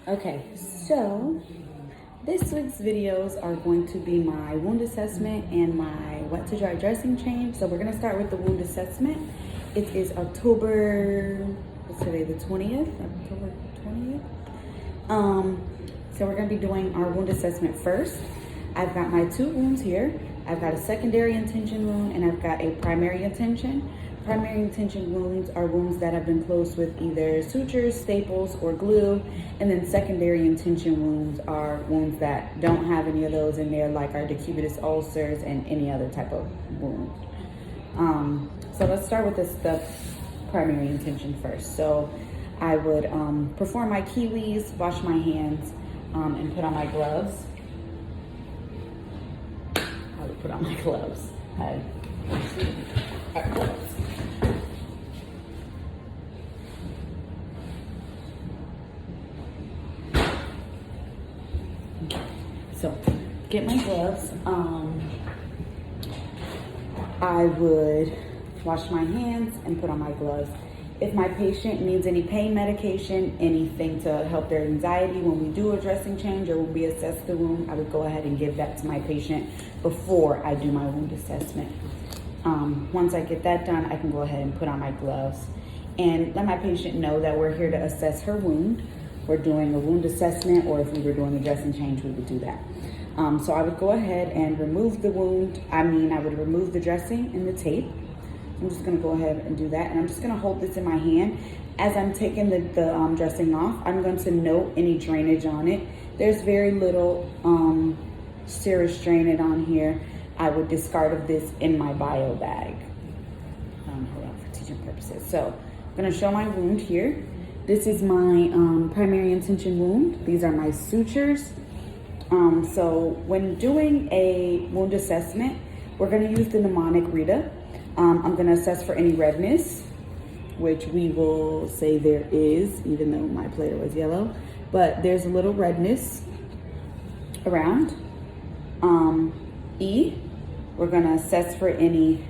Okay, so this week's videos are going to be my wound assessment and my wet to dry dressing change. So we're gonna start with the wound assessment. It is October, what's today, the 20th? October 20th? So we're gonna be doing our wound assessment first. I've got my two wounds here. I've got a secondary intention wound and I've got a primary intention. Primary intention wounds are wounds that have been closed with either sutures, staples, or glue. And then secondary intention wounds are wounds that don't have any of those in there, like our decubitus ulcers and any other type of wound. So let's start with the primary intention first. So I would perform my kiwis, wash my hands, and put on my gloves. I would put on my gloves. Gloves. So, get my gloves. I would wash my hands and put on my gloves. If my patient needs any pain medication, anything to help their anxiety when we do a dressing change or when we assess the wound, I would go ahead and give that to my patient before I do my wound assessment. Once I get that done, I can go ahead and put on my gloves and let my patient know that we're here to assess her wound. We're doing a wound assessment, or if we were doing a dressing change, we would do that. So I would go ahead and remove the wound. I would remove the dressing and the tape. I'm just gonna go ahead and do that. And I'm just gonna hold this in my hand. As I'm taking the dressing off, I'm going to note any drainage on it. There's very little serous drainage on here. I would discard of this in my bio bag. Hold on, for teaching purposes. So I'm gonna show my wound here. This is my primary intention wound. These are my sutures. So when doing a wound assessment, we're gonna use the mnemonic Rita. I'm gonna assess for any redness, which we will say there is, even though my plater was yellow, but there's a little redness around. E, we're gonna assess for any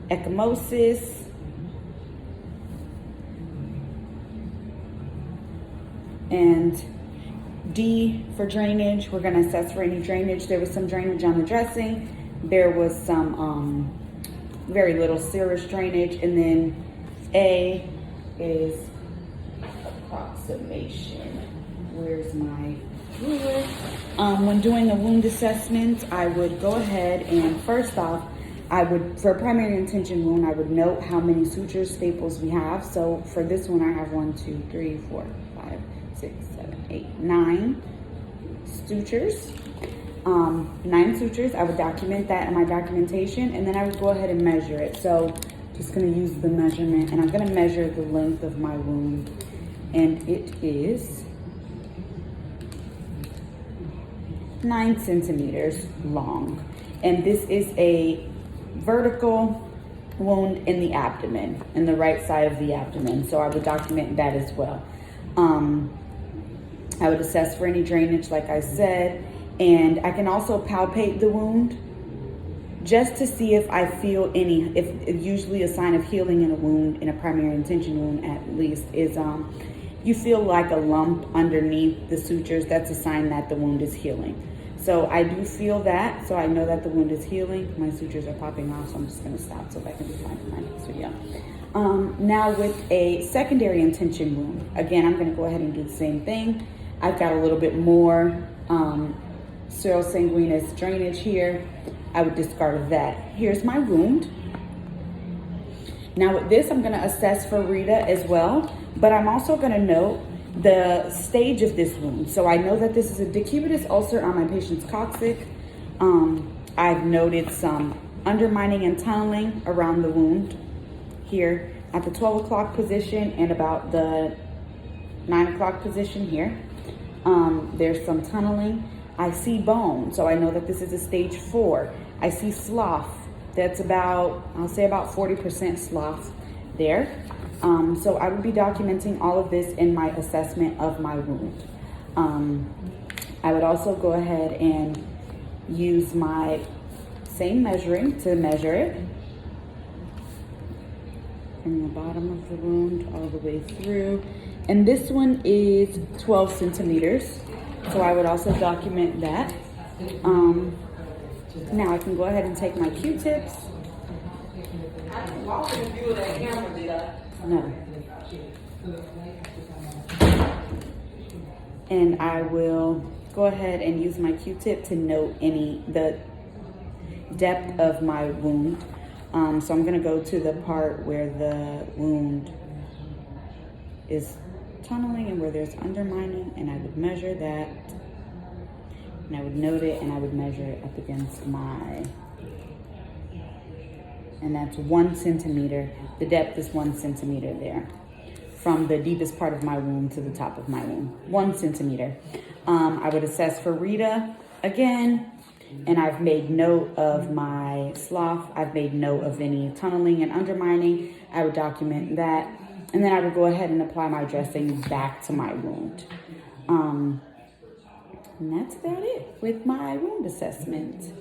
ecchymosis, and D for drainage, we're gonna assess for any drainage. There was some drainage on the dressing. There was some very little serous drainage. And then A is approximation. Where's my ruler? When doing a wound assessment, I would go ahead and first off, for a primary intention wound, I would note how many sutures, staples we have. So for this one, I have 1, 2, 3, 4, 5, 6, 7, 8, 9 sutures. 9 sutures. I would document that in my documentation, and then I would go ahead and measure it. So just gonna use the measurement, and I'm gonna measure the length of my wound, and it is 9 centimeters long. And this is a vertical wound in the abdomen, in the right side of the abdomen. So I would document that as well. I would assess for any drainage, like I said, and I can also palpate the wound just to see if I feel if usually a sign of healing in a wound, in a primary intention wound at least, is you feel like a lump underneath the sutures. That's a sign that the wound is healing. So I do feel that, so I know that the wound is healing. My sutures are popping off, so I'm just gonna stop so that I can be fine for my next video. Now with a secondary intention wound, again, I'm gonna go ahead and do the same thing. I've got a little bit more serosanguinous drainage here. I would discard of that. Here's my wound. Now with this, I'm gonna assess for Rita as well, but I'm also gonna note the stage of this wound. So I know that this is a decubitus ulcer on my patient's coccyx. I've noted some undermining and tunneling around the wound here at the 12 o'clock position and about the 9 o'clock position here. There's some tunneling. I see bone, so I know that this is a stage 4. I see slough. That's I'll say about 40% slough there. So I would be documenting all of this in my assessment of my wound. I would also go ahead and use my same measuring to measure it from the bottom of the wound all the way through. And this one is 12 centimeters. So I would also document that. Now I can go ahead and take my Q-tips. No. And I will go ahead and use my Q-tip to note the depth of my wound. So I'm gonna go to the part where the wound is tunneling and where there's undermining, and I would measure that, and I would note it, and I would measure it up against and that's 1 centimeter. The depth is 1 centimeter there, from the deepest part of my wound to the top of my wound, 1 centimeter. I would assess for Rita again, and I've made note of my slough. I've made note of any tunneling and undermining. I would document that. And then I would go ahead and apply my dressing back to my wound. And that's about it with my wound assessment.